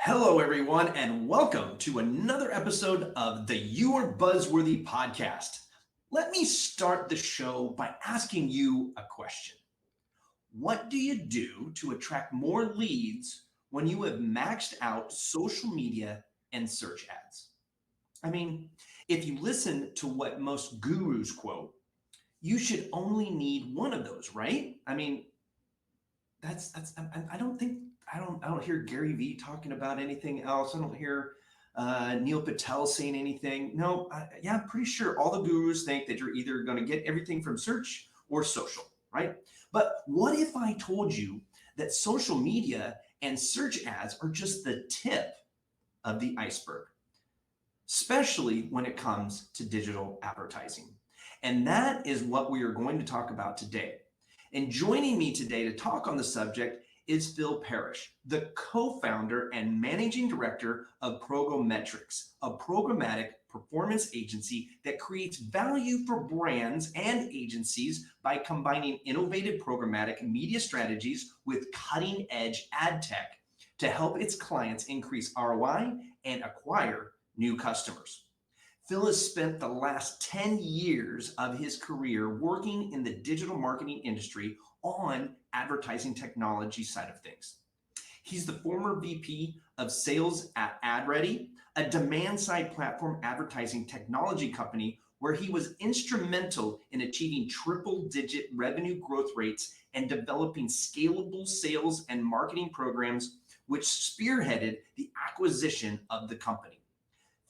Hello, everyone, and welcome to another episode of the You Are Buzzworthy podcast. Let me start the show by asking you a question. What do you do to attract more leads when you have maxed out social media and search ads? I mean, if you listen to what most gurus quote, you should only need one of those, right? I don't think I don't hear Gary Vee talking about anything else. I don't hear Neil Patel saying anything. No, yeah, I'm pretty sure all the gurus think that you're either going to get everything from search or social, right? But what if I told you that social media and search ads are just the tip of the iceberg, especially when it comes to digital advertising? And that is what we are going to talk about today. And joining me today to talk on the subject is Phil Parrish, the co-founder and managing director of PrograMetrix, a programmatic performance agency that creates value for brands and agencies by combining innovative programmatic media strategies with cutting-edge ad tech to help its clients increase ROI and acquire new customers. Phil has spent the last 10 years of his career working in the digital marketing industry on advertising technology side of things. He's the former VP of sales at AdReady, a demand side platform advertising technology company where he was instrumental in achieving triple digit revenue growth rates and developing scalable sales and marketing programs, which spearheaded the acquisition of the company.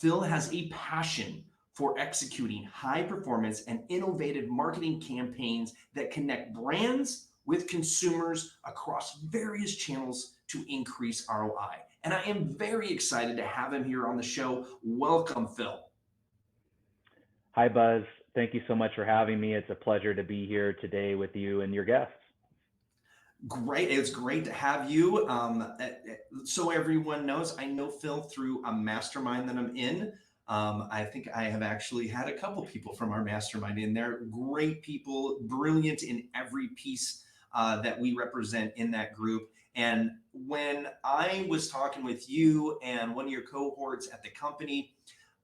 Phil has a passion for executing high performance and innovative marketing campaigns that connect brands with consumers across various channels to increase ROI. And I am very excited to have him here on the show. Welcome, Phil. Hi, Buzz. Thank you so much for having me. It's a pleasure to be here today with you and your guests. Great. It's great to have you. So everyone knows, I know Phil through a mastermind that I'm in. I think I have actually had a couple people from our mastermind in there. Great people, brilliant in every piece that we represent in that group. And when I was talking with you and one of your cohorts at the company,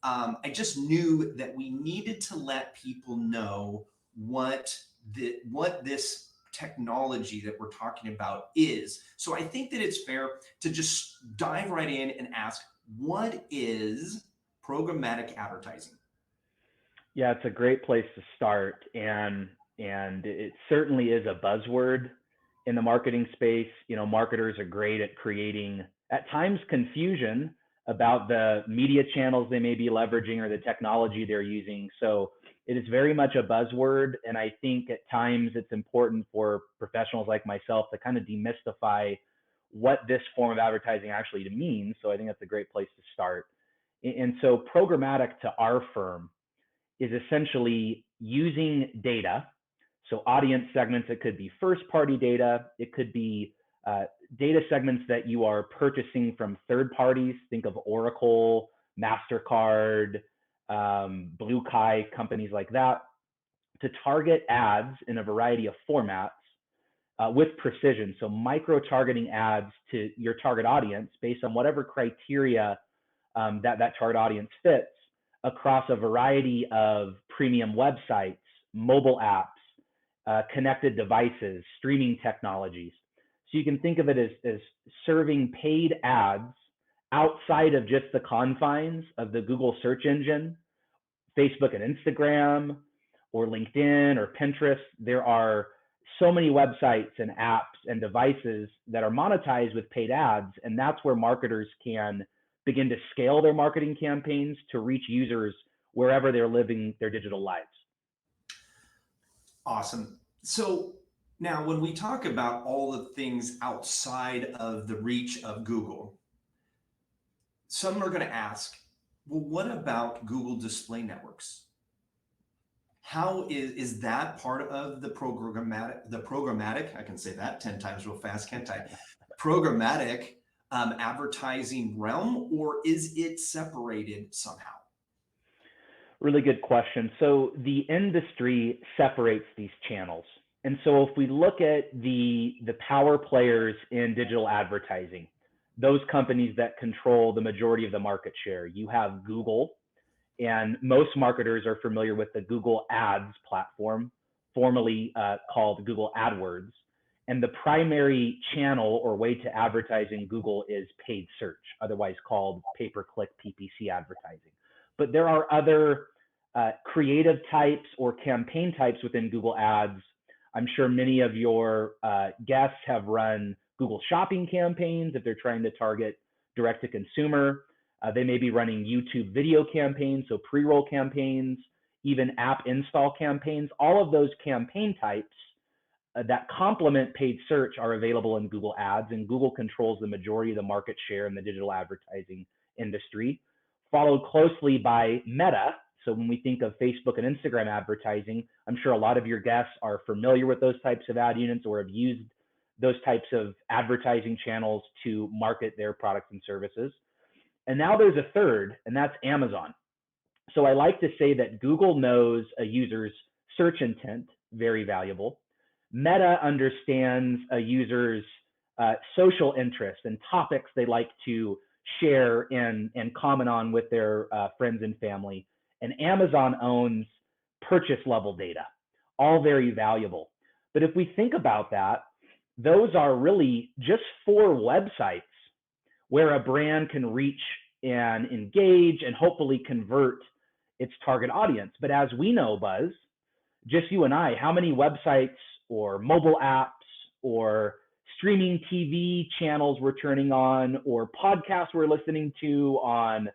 I just knew that we needed to let people know what this technology that we're talking about is. So I think that it's fair to just dive right in and ask, what is programmatic advertising? Yeah, it's a great place to start, and it certainly is a buzzword in the marketing space. You know, marketers are great at creating, at times, confusion about the media channels they may be leveraging or the technology they're using. So it is very much a buzzword, and I think at times it's important for professionals like myself to kind of demystify what this form of advertising actually means. So I think that's a great place to start. And so programmatic to our firm is essentially using data. So audience segments, it could be first party data, it could be data segments that you are purchasing from third parties. Think of Oracle, MasterCard, Blue Kai, companies like that, to target ads in a variety of formats with precision. So micro targeting ads to your target audience based on whatever criteria that target audience fits across a variety of premium websites, mobile apps, connected devices, streaming technologies. So you can think of it as serving paid ads outside of just the confines of the Google search engine, Facebook and Instagram, or LinkedIn or Pinterest. There are so many websites and apps and devices that are monetized with paid ads, and that's where marketers can begin to scale their marketing campaigns to reach users wherever they're living their digital lives. Awesome. So now when we talk about all the things outside of the reach of Google, some are going to ask, well, what about Google display networks? How is that part of the programmatic, I can say that 10 times real fast, can't I? Programmatic advertising realm, or is it separated somehow? Really good question. So the industry separates these channels. And so if we look at the power players in digital advertising, those companies that control the majority of the market share. You have Google, and most marketers are familiar with the Google Ads platform, formerly called Google AdWords. And the primary channel or way to advertise in Google is paid search, otherwise called pay-per-click PPC advertising. But there are other creative types or campaign types within Google Ads. I'm sure many of your guests have run Google Shopping campaigns if they're trying to target direct to consumer. They may be running YouTube video campaigns, so pre-roll campaigns, even app install campaigns. All of those campaign types that complement paid search are available in Google Ads, and Google controls the majority of the market share in the digital advertising industry, followed closely by Meta. So when we think of Facebook and Instagram advertising, I'm sure a lot of your guests are familiar with those types of ad units or have used those types of advertising channels to market their products and services. And now there's a third, and that's Amazon. So I like to say that Google knows a user's search intent, very valuable. Meta understands a user's social interests and topics they like to share and comment on with their friends and family. And Amazon owns purchase level data, all very valuable. But if we think about that, those are really just 4 websites where a brand can reach and engage and hopefully convert its target audience. But as we know, Buzz, just you and I, how many websites or mobile apps or streaming TV channels we're turning on or podcasts we're listening to on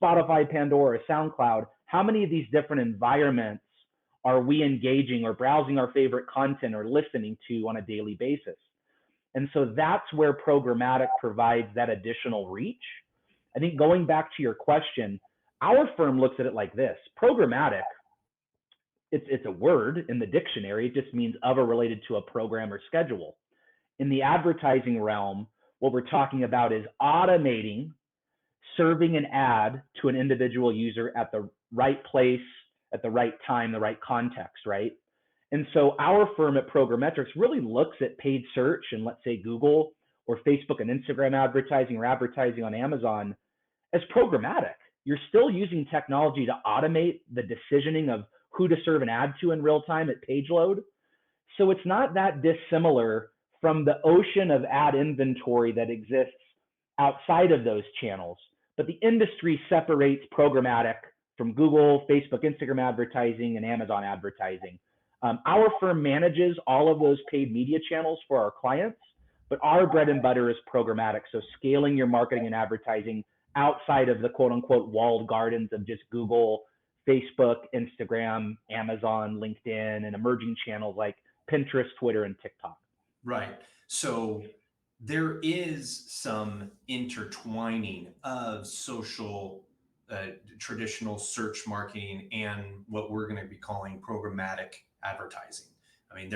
Spotify, Pandora, or SoundCloud, how many of these different environments are we engaging or browsing our favorite content or listening to on a daily basis? And so that's where programmatic provides that additional reach. I think going back to your question, our firm looks at it like this. Programmatic, it's a word in the dictionary. It just means of or related to a program or schedule. In the advertising realm, what we're talking about is automating serving an ad to an individual user at the right place, at the right time, the right context, right? And so our firm at PrograMetrix really looks at paid search and let's say Google or Facebook and Instagram advertising or advertising on Amazon as programmatic. You're still using technology to automate the decisioning of who to serve an ad to in real time at page load. So it's not that dissimilar from the ocean of ad inventory that exists outside of those channels. But the industry separates programmatic from Google, Facebook, Instagram advertising, and Amazon advertising. Our firm manages all of those paid media channels for our clients, but our bread and butter is programmatic. So scaling your marketing and advertising outside of the quote unquote walled gardens of just Google, Facebook, Instagram, Amazon, LinkedIn, and emerging channels like Pinterest, Twitter, and TikTok. Right. So there is some intertwining of social, traditional search marketing and what we're going to be calling programmatic advertising. I mean,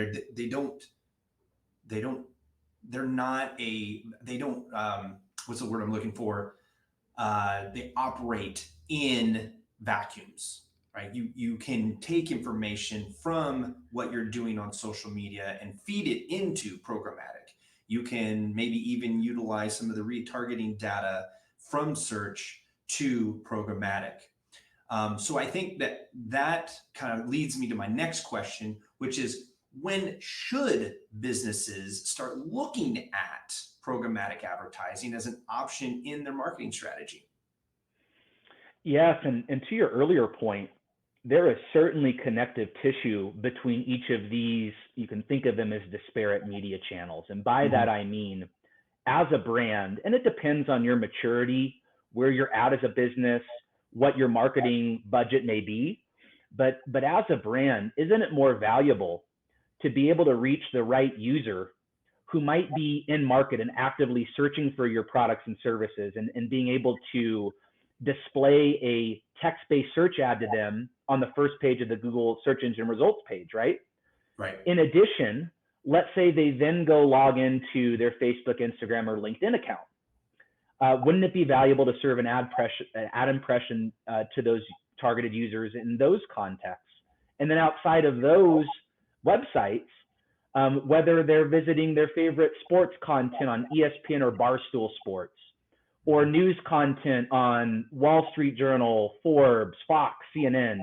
what's the word I'm looking for? They operate in vacuums, right? You can take information from what you're doing on social media and feed it into programmatic. You can maybe even utilize some of the retargeting data from search to programmatic. So I think that kind of leads me to my next question, which is when should businesses start looking at programmatic advertising as an option in their marketing strategy? Yes, and to your earlier point, there is certainly connective tissue between each of these. You can think of them as disparate media channels. And by that, I mean, as a brand, and it depends on your maturity, where you're at as a business, what your marketing budget may be. But as a brand, isn't it more valuable to be able to reach the right user who might be in market and actively searching for your products and services and being able to display a text-based search ad to them on the first page of the Google search engine results page, right? Right. In addition, let's say they then go log into their Facebook, Instagram, or LinkedIn account. Wouldn't it be valuable to serve an ad impression to those targeted users in those contexts? And then outside of those websites, whether they're visiting their favorite sports content on ESPN or Barstool Sports, or news content on Wall Street Journal, Forbes, Fox, CNN.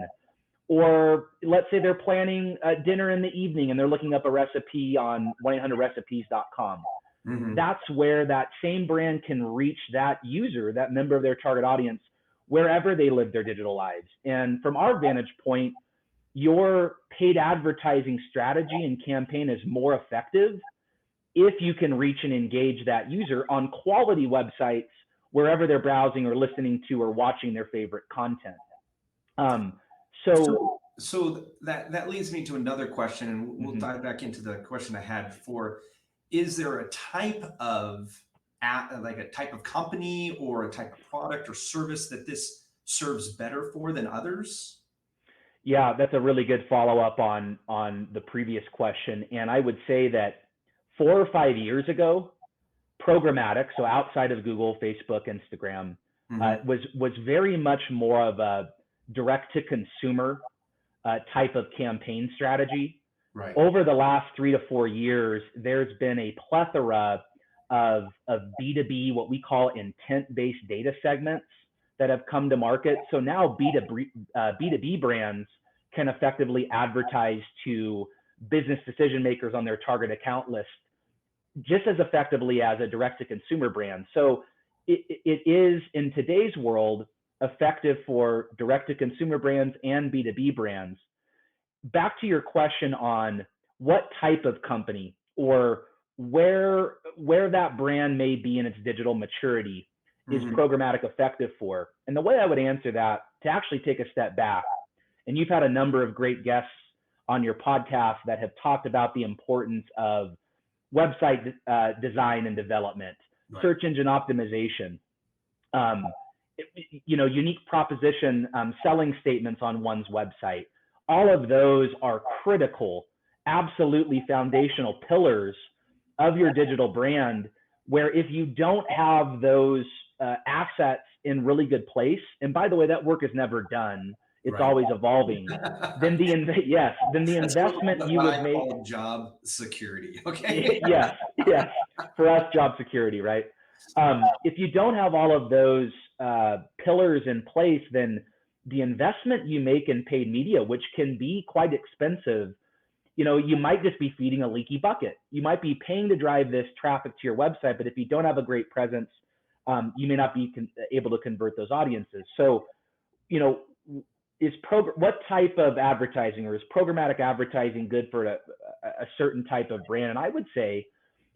Or let's say they're planning a dinner in the evening and they're looking up a recipe on 1-800recipes.com. Mm-hmm. That's where that same brand can reach that user, that member of their target audience, wherever they live their digital lives. And from our vantage point, your paid advertising strategy and campaign is more effective if you can reach and engage that user on quality websites wherever they're browsing or listening to or watching their favorite content. So that leads me to another question, and we'll dive back into the question I had before. Is there a type of like a type of company or a type of product or service that this serves better for than others? Yeah, that's a really good follow-up on the previous question. And I would say that 4 or 5 years ago, programmatic, so outside of Google, Facebook, Instagram, was very much more of a direct-to-consumer type of campaign strategy. Right. Over the last 3 to 4 years, there's been a plethora of B2B, what we call intent-based data segments that have come to market. So now B2B brands can effectively advertise to business decision makers on their target account list just as effectively as a direct-to-consumer brand. So it is, in today's world, effective for direct-to-consumer brands and B2B brands. Back to your question on what type of company or where that brand may be in its digital maturity is programmatic effective for. And the way I would answer that, to actually take a step back, and you've had a number of great guests on your podcast that have talked about the importance of website design and development, search engine optimization, unique proposition, selling statements on one's website. All of those are critical, absolutely foundational pillars of your digital brand, where if you don't have those assets in really good place, and by the way, that work is never done, it's always evolving, then the investment you would make, job security. Okay. yes, for us, job security, right? If you don't have all of those pillars in place, then the investment you make in paid media, which can be quite expensive, you might just be feeding a leaky bucket. You might be paying to drive this traffic to your website, but if you don't have a great presence, you may not be able to convert those audiences. So, what type of advertising, or is programmatic advertising good for a certain type of brand? And I would say,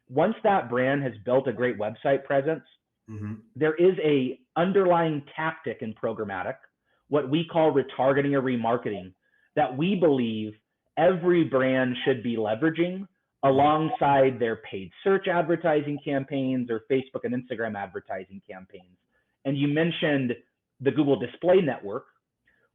once that brand has built a great website presence, there is a underlying tactic in programmatic, what we call retargeting or remarketing, that we believe every brand should be leveraging alongside their paid search advertising campaigns or Facebook and Instagram advertising campaigns. And you mentioned the Google Display Network,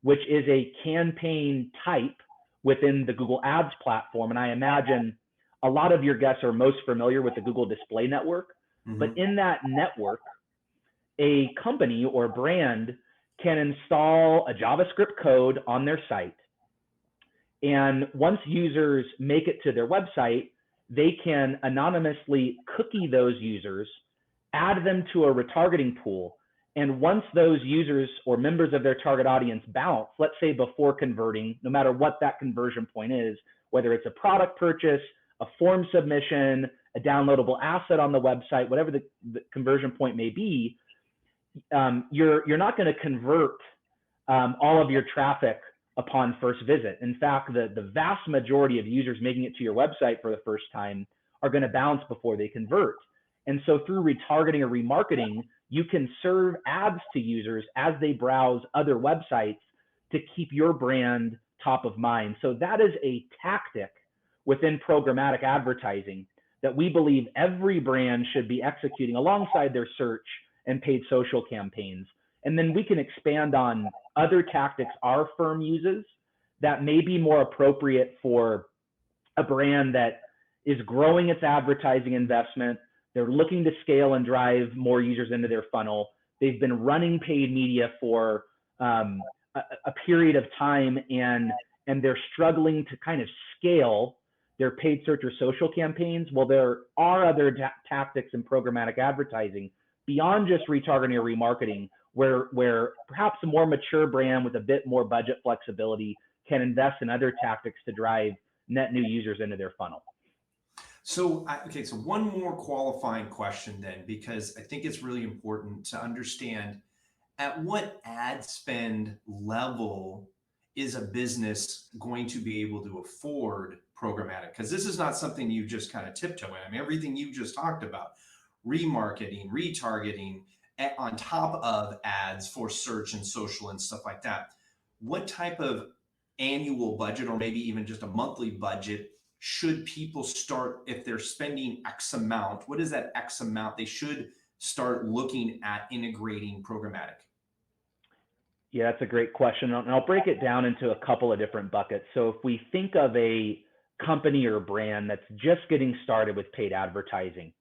which is a campaign type within the Google Ads platform. And I imagine a lot of your guests are most familiar with the Google Display Network. But in that network, a company or brand can install a JavaScript code on their site. And once users make it to their website, they can anonymously cookie those users, add them to a retargeting pool. And once those users or members of their target audience bounce, let's say before converting, no matter what that conversion point is, whether it's a product purchase, a form submission, a downloadable asset on the website, whatever the conversion point may be, you're not going to convert all of your traffic upon first visit. In fact, the vast majority of users making it to your website for the first time are going to bounce before they convert. And so through retargeting or remarketing, you can serve ads to users as they browse other websites to keep your brand top of mind. So that is a tactic within programmatic advertising that we believe every brand should be executing alongside their search and paid social campaigns. And then we can expand on other tactics our firm uses that may be more appropriate for a brand that is growing its advertising investment. They're looking to scale and drive more users into their funnel. They've been running paid media for a period of time, and they're struggling to kind of scale their paid search or social campaigns. Well, there are other tactics in programmatic advertising beyond just retargeting or remarketing, where perhaps a more mature brand with a bit more budget flexibility can invest in other tactics to drive net new users into their funnel. So, okay, so one more qualifying question then, because I think it's really important to understand at what ad spend level is a business going to be able to afford programmatic? Because this is not something you just kind of tiptoe in. I mean, everything you just talked about, remarketing, retargeting, on top of ads for search and social and stuff like that. What type of annual budget, or maybe even just a monthly budget, should people start if they're spending X amount? What is that X amount they should start looking at integrating programmatic? Yeah, that's a great question. And I'll break it down into a couple of different buckets. So if we think of a company or brand that's just getting started with paid advertising,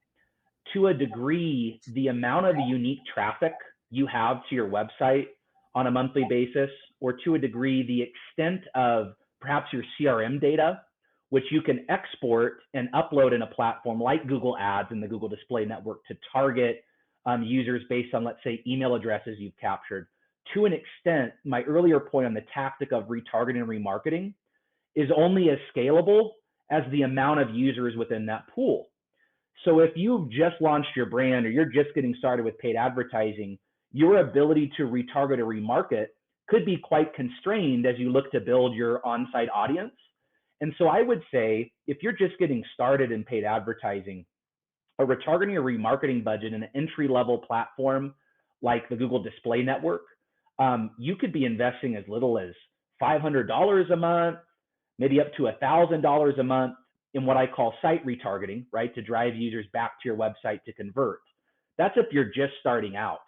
to a degree, the amount of unique traffic you have to your website on a monthly basis, or to a degree, the extent of perhaps your CRM data, which you can export and upload in a platform like Google Ads and the Google Display Network to target users based on, let's say, email addresses you've captured. To an extent, my earlier point on the tactic of retargeting and remarketing is only as scalable as the amount of users within that pool. So if you've just launched your brand or you're just getting started with paid advertising, your ability to retarget or remarket could be quite constrained as you look to build your on-site audience. And so I would say, if you're just getting started in paid advertising, a retargeting or remarketing budget in an entry-level platform like the Google Display Network, you could be investing as little as $500 a month, maybe up to $1,000 a month in what I call site retargeting, right? To drive users back to your website to convert. That's if you're just starting out.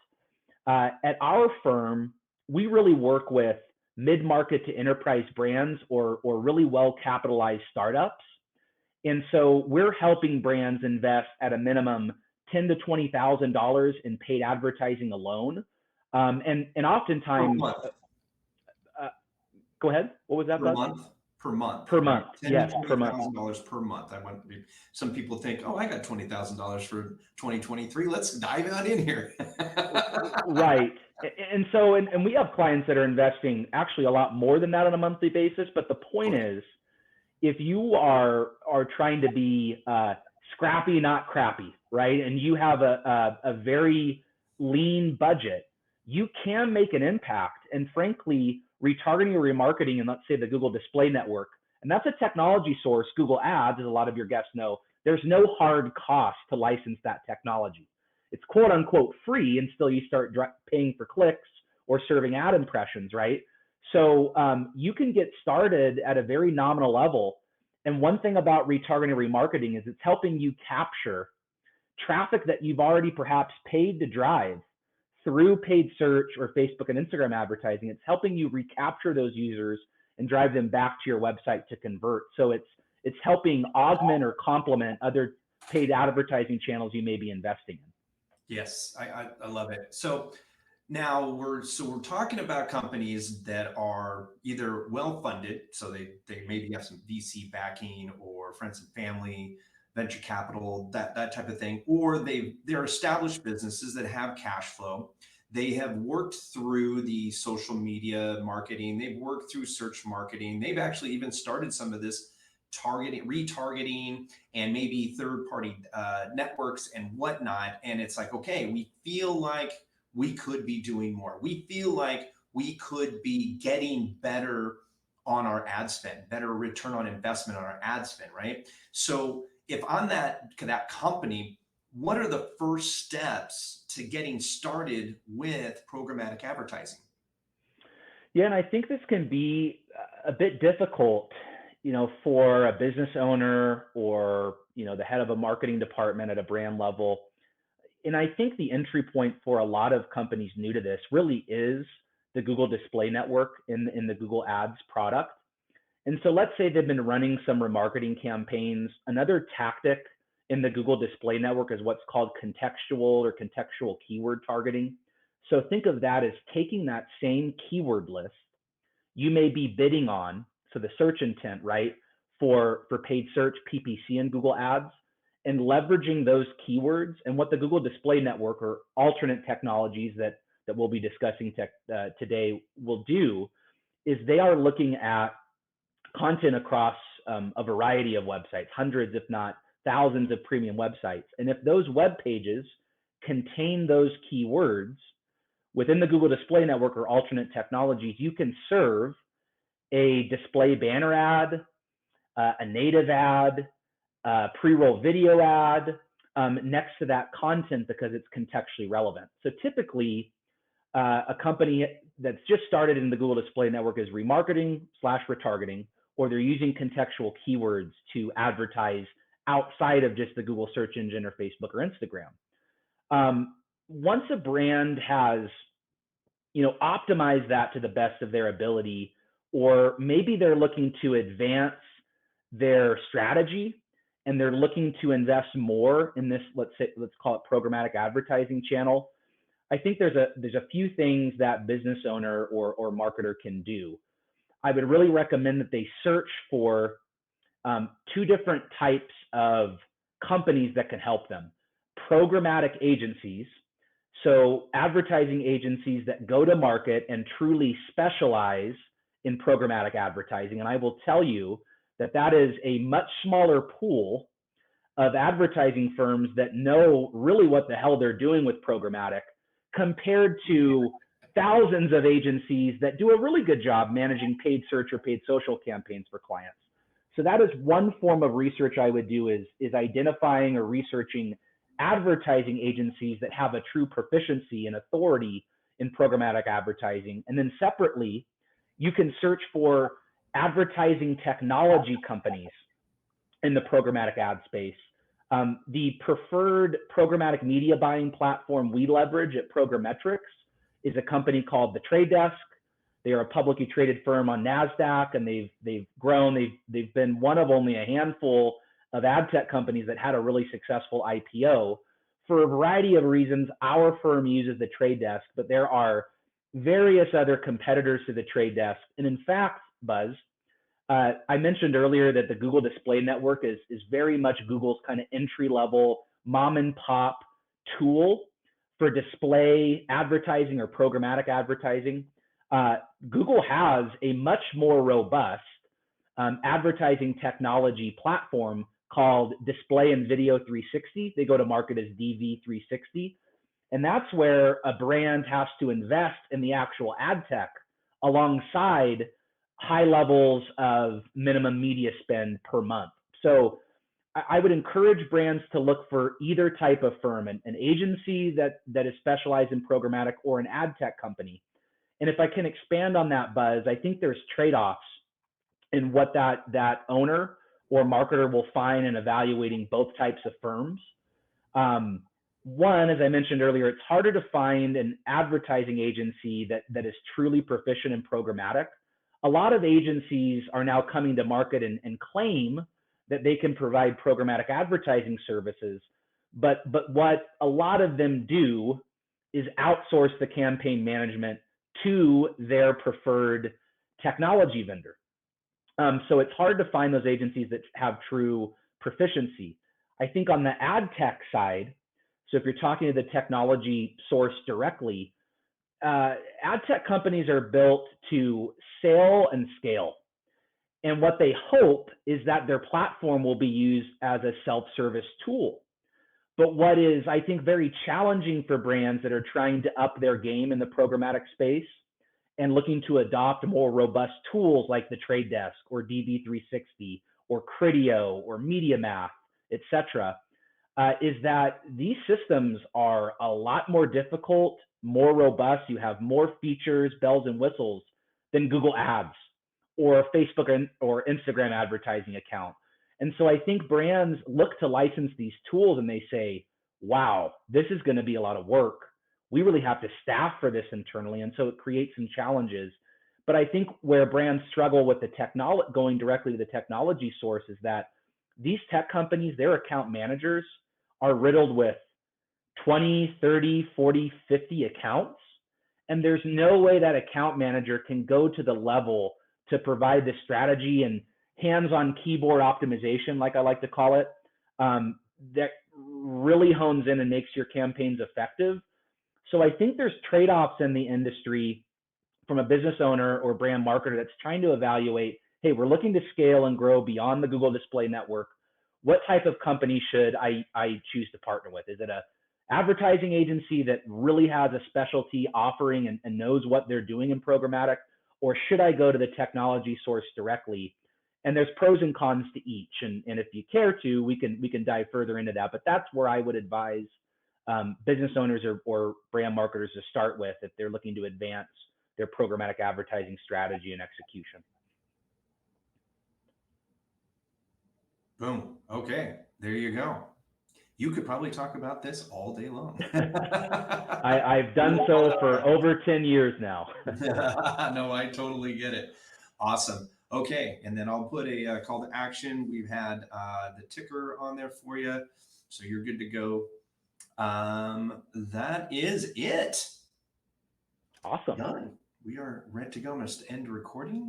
At our firm, we really work with mid-market to enterprise brands or really well-capitalized startups. And so we're helping brands invest at a minimum $10,000 to $20,000 in paid advertising alone. And oftentimes, go ahead. What was that? Per month? Per month. Per month. Yes, per month. $20,000 per month. Some people think, oh, I got $20,000 for 2023. Let's dive out in here. Right. And so, and we have clients that are investing actually a lot more than that on a monthly basis. But the point is, if you are trying to be scrappy, not crappy, right? And you have a very lean budget, you can make an impact. And frankly, retargeting or remarketing in, let's say, the Google Display Network, and that's a technology source, Google Ads, as a lot of your guests know, there's no hard cost to license that technology. It's quote unquote free until you start paying for clicks or serving ad impressions, right? So you can get started at a very nominal level. And one thing about retargeting and remarketing is it's helping you capture traffic that you've already perhaps paid to drive through paid search or Facebook and Instagram advertising. It's helping you recapture those users and drive them back to your website to convert. So it's helping augment or complement other paid advertising channels you may be investing in. Yes, I love it. So now we're talking about companies that are either well-funded, so they maybe have some VC backing or friends and family, venture capital, that type of thing, or they're established businesses that have cash flow. They have worked through the social media marketing. They've worked through search marketing. They've actually even started some of this retargeting, and maybe third-party networks and whatnot. And it's like, okay, we feel like we could be doing more. We feel like we could be getting better on our ad spend, better return on investment on our ad spend, right? So if on that company, what are the first steps to getting started with programmatic advertising? Yeah, and I think this can be a bit difficult, for a business owner or, the head of a marketing department at a brand level. And I think the entry point for a lot of companies new to this really is the Google Display Network in the Google Ads product. And so let's say they've been running some remarketing campaigns. Another tactic in the Google Display Network is what's called contextual or contextual keyword targeting. So think of that as taking that same keyword list you may be bidding on, so the search intent, right, for paid search, PPC, and Google Ads, and leveraging those keywords. And what the Google Display Network or alternate technologies that we'll be discussing today will do is they are looking at content across a variety of websites, hundreds, if not thousands of premium websites. And if those web pages contain those keywords within the Google Display Network or alternate technologies, you can serve a display banner ad, a native ad, pre-roll video ad next to that content because it's contextually relevant. So typically, a company that's just started in the Google Display Network is remarketing/retargeting, or they're using contextual keywords to advertise outside of just the Google search engine or Facebook or Instagram. Once a brand has, optimized that to the best of their ability, or maybe they're looking to advance their strategy and they're looking to invest more in this, let's call it programmatic advertising channel, I think there's a few things that business owner or marketer can do. I would really recommend that they search for two different types of companies that can help them. Programmatic agencies, so advertising agencies that go to market and truly specialize in programmatic advertising. And I will tell you that is a much smaller pool of advertising firms that know really what the hell they're doing with programmatic, compared to thousands of agencies that do a really good job managing paid search or paid social campaigns for clients. So that is one form of research I would do is identifying or researching advertising agencies that have a true proficiency and authority in programmatic advertising. And then separately, you can search for advertising technology companies in the programmatic ad space. The preferred programmatic media buying platform we leverage at PrograMetrix is a company called The Trade Desk. They are a publicly traded firm on NASDAQ, and they've grown. They've been one of only a handful of ad tech companies that had a really successful IPO. For a variety of reasons, our firm uses The Trade Desk, but there are various other competitors to The Trade Desk. And in fact, Buzz, I mentioned earlier that the Google Display Network is very much Google's kind of entry-level mom and pop tool for display advertising or programmatic advertising. Google has a much more robust advertising technology platform called Display and Video 360. They go to market as DV360. And that's where a brand has to invest in the actual ad tech alongside high levels of minimum media spend per month. So I would encourage brands to look for either type of firm, an agency that is specialized in programmatic or an ad tech company. And if I can expand on that, Buzz, I think there's trade-offs in what that owner or marketer will find in evaluating both types of firms. One, as I mentioned earlier, it's harder to find an advertising agency that is truly proficient in programmatic. A lot of agencies are now coming to market and claim that they can provide programmatic advertising services, but what a lot of them do is outsource the campaign management to their preferred technology vendor. So it's hard to find those agencies that have true proficiency. I think on the ad tech side, so if you're talking to the technology source directly, ad tech companies are built to sell and scale. And what they hope is that their platform will be used as a self-service tool. But what is, I think, very challenging for brands that are trying to up their game in the programmatic space and looking to adopt more robust tools like the Trade Desk or DV360 or Criteo or MediaMath, et cetera, is that these systems are a lot more difficult, more robust. You have more features, bells and whistles than Google Ads or Facebook or Instagram advertising account. And so I think brands look to license these tools and they say, wow, this is going to be a lot of work. We really have to staff for this internally. And so it creates some challenges. But I think where brands struggle with the technology, going directly to the technology source, is that these tech companies, their account managers are riddled with 20, 30, 40, 50 accounts. And there's no way that account manager can go to the level to provide the strategy and hands-on keyboard optimization, like I like to call it, really hones in and makes your campaigns effective. So I think there's trade-offs in the industry from a business owner or brand marketer that's trying to evaluate, hey, we're looking to scale and grow beyond the Google Display Network. What type of company should I choose to partner with? Is it a advertising agency that really has a specialty offering and knows what they're doing in programmatic, or should I go to the technology source directly? And there's pros and cons to each. And if you care to, we can dive further into that. But that's where I would advise business owners or brand marketers to start with if they're looking to advance their programmatic advertising strategy and execution. Boom. Okay, there you go. You could probably talk about this all day long. I've done so for over 10 years now. No, I totally get it. Awesome. Okay, and then I'll put a call to action. We've had the ticker on there for you, so you're good to go. That is it. Awesome. Done. We are ready to go. I'm going to end recording.